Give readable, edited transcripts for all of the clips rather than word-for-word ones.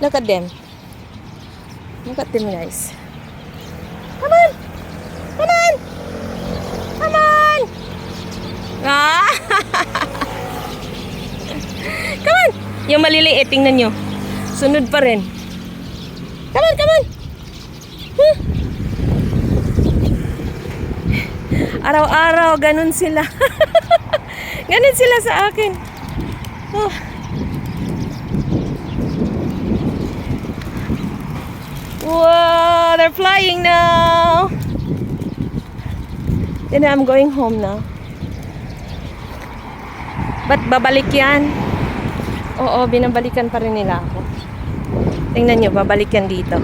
Look at them. Look at them, guys. Come on! Come on! Come on! Ah! Come on! Yung maliliit, tingnan nyo. Sunod pa rin. Come on, come on! Huh? Araw-araw, ganun sila. Ganun sila sa akin. Oh. Wow, they're flying now. Then I'm going home now. But babalik yan. Oo, binabalikan pa rin nila ako. Tingnan nyo, babalik yan dito.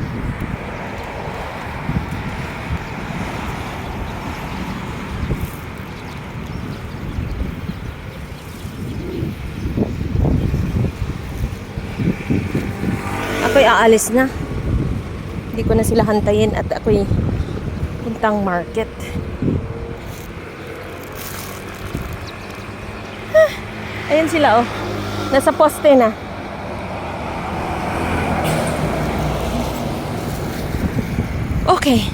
Ako'y aalis na. Hindi ko na sila hantayin at ako'y puntang market. Ayun sila, oh. Nasa poste na. Okay.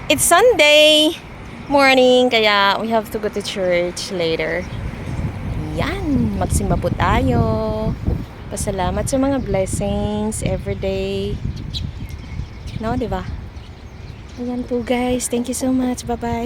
It's Sunday morning, kaya we have to go to church later. Yan. Magsimba po tayo. Pasalamat sa mga blessings everyday. No, diba? Ayan po, guys. Thank you so much. Bye-bye.